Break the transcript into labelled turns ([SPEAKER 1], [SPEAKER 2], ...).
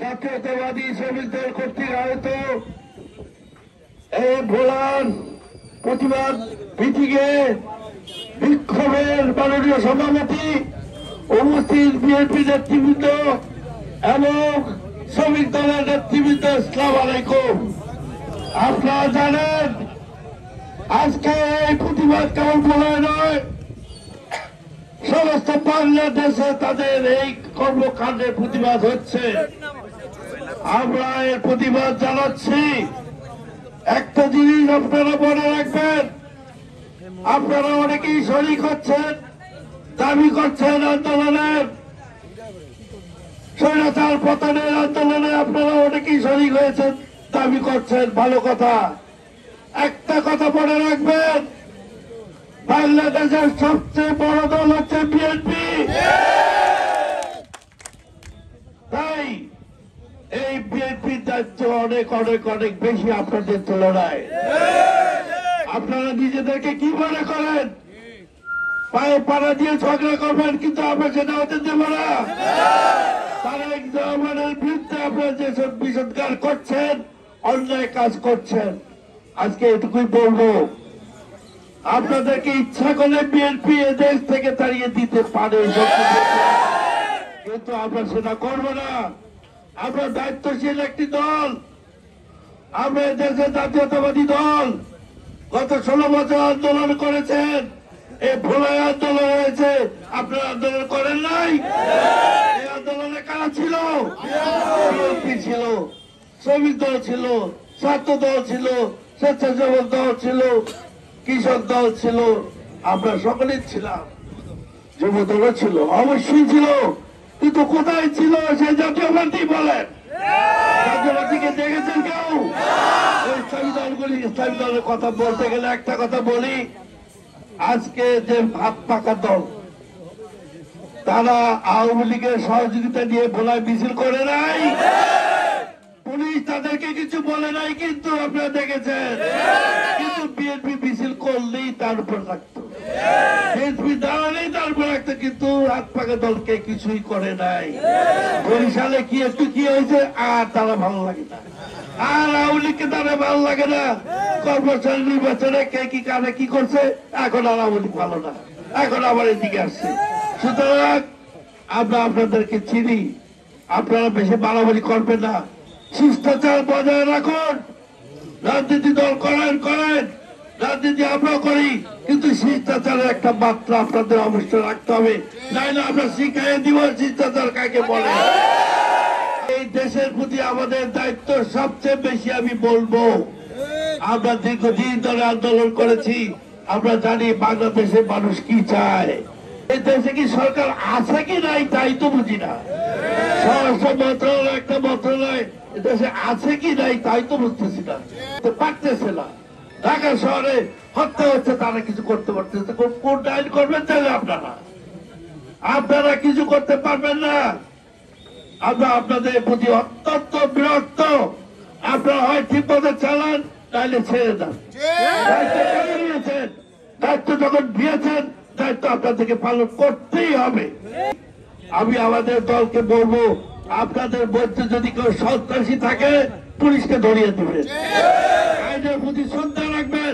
[SPEAKER 1] জাতীয়তাবাদী শ্রমিক দল কর্তৃক আয়োজিত এই ভোলার প্রতিবাদ মিটিংয়ে বিক্ষোভের মাননীয় সভাপতি, উপস্থিত বিএনপি নেতৃবৃন্দ এবং শ্রমিক দলের নেতৃবৃন্দ, আসসালামু আলাইকুম। আপনারা জানেন আজকে এই প্রতিবাদ কেমন ভোলায় নয়, সমস্ত বাংলাদেশে তাদের এই কর্মকাণ্ডের প্রতিবাদ হচ্ছে। আমরা এর প্রতিবাদ জানাচ্ছি। একটা জিনিস আপনারা মনে রাখবেন, আপনারা অনেকেই শরিক হচ্ছেন, দাবি করছেন আন্দোলনের, স্বৈরাচার পতনের আন্দোলনে আপনারা অনেকেই শরিক হয়েছেন, দাবি করছেন, ভালো কথা। একটা কথা মনে রাখবেন, বাংলাদেশের সবচেয়ে বড় দল হচ্ছে বিএনপি। তাই এই বিএনপির দায়িত্ব অনেক অনেক অনেক বেশি আপনাদের তুলনায়। আপনারা নিজেদেরকে কি মনে করেন? পায়ে পাড়া দিয়ে ঝগড়া করবেন, কিন্তু আমরা সেটা হতে দেব না। তারেক রহমানের বিরুদ্ধে আপনারা যেসব বিষোদ্গার করছেন, অন্যায় কাজ করছেন, আজকে এটুকুই বলবো, আপনাদেরকে ইচ্ছা করলে বিএনপি এ দেশ থেকে তাড়িয়ে দিতে পারে, কিন্তু আমরা সেটা করবো না। আমরা দায়িত্বশীল একটি দল, আমরা দেশের জাতীয়তাবাদী দল। গত 16 বছর আন্দোলন করেছেন, এই ভোলায় আন্দোলন হয়েছে, আপনারা আন্দোলন করেন নাই? এই আন্দোলনে কারা ছিল? বিএনপি ছিল, শ্রমিক দল ছিল, ছাত্র দল ছিল, স্বেচ্ছাসেবক দল ছিল, কৃষক দল ছিল, আমরা সকলেই ছিলাম, যুব দলও ছিল, অবশ্যই ছিল। কিন্তু কোথায় ছিল সেই জাতীয় পার্টি? বলেন, জাতীয় পার্টিকে দেখেছেন কেউ? ইসলামী দলগুলি, ইসলামী দলের কথা বলতে গেলে একটা কথা বলি, আজকে যে ভাত পাকা দল, তারা আওয়ামী লীগের সহযোগিতা নিয়ে ভোলায় মিছিল করে নাই, পুলিশ তাদেরকে কিছু বলে নাই, কিন্তু আপনারা দেখেছেন। কিন্তু বিএনপি মিছিল করলেই তার উপর রাখতো, বিএনপি দাঁড়ালেই তার উপর রাখতো, কিন্তু হাত পাকা দলকে কিছুই করে নাই। বরিশালে কি একটু কি হয়েছে, আর তারা ভালো লাগে না, আর আওয়ামী লীগকে তারা ভালো লাগে না। কর্মচারী নির্বাচনে কে কি কানে কি করছে, এখন আর আওয়ামী লীগ ভালো না, এখন আবার এদিকে আসছে। সুতরাং আমরা আপনাদেরকে চিনি, আপনারা বেশি বাড়াবাড়ি করবেন না, শিষ্টাচার বজায় রাখুন। রাজনীতি দল করেন, রাজনীতি আমরা করি, কিন্তু শিষ্টাচারের একটা মাত্রা আপনাদের অবশ্যই রাখতে হবে, নাইলে আমরা শিখাই দিব শিষ্টাচার কাকে বলে। এই দেশের প্রতি আমাদের দায়িত্ব সবচেয়ে বেশি। আমি বলবো, আমরা দীর্ঘদিন ধরে আন্দোলন করেছি, আমরা জানি বাংলাদেশের মানুষ কি চায়। এই দেশে কি সরকার আছে কি নাই তাই তো বুঝি না। স্বরাষ্ট্র মন্ত্রণালয় একটা মন্ত্রণালয় দেশে আছে কি নাই তাই তো বুঝতেছি না, পারতেছে না। ঢাকা শহরে হত্যা হচ্ছে, তারা কিছু করতে পারতেছে, কোন আইন করবেন তাহলে আপনারা কিছু করতে পারবেন না। আমরা আপনাদের প্রতি অত্যন্ত বিরক্ত। আপনারা হয় ঠিক মতো চালান, তাহলে ছেড়ে দেন। দায়িত্ব যখন দিয়েছেন, দায়িত্ব আপনাদেরকে পালন করতেই হবে। আমি আমাদের দলকে বলবো, আপনাদের মধ্যে যদি কেউ সন্ত্রাসী থাকে, পুলিশকে ধরিয়ে দেবেন, আইনের প্রতি শ্রদ্ধা রাখবেন।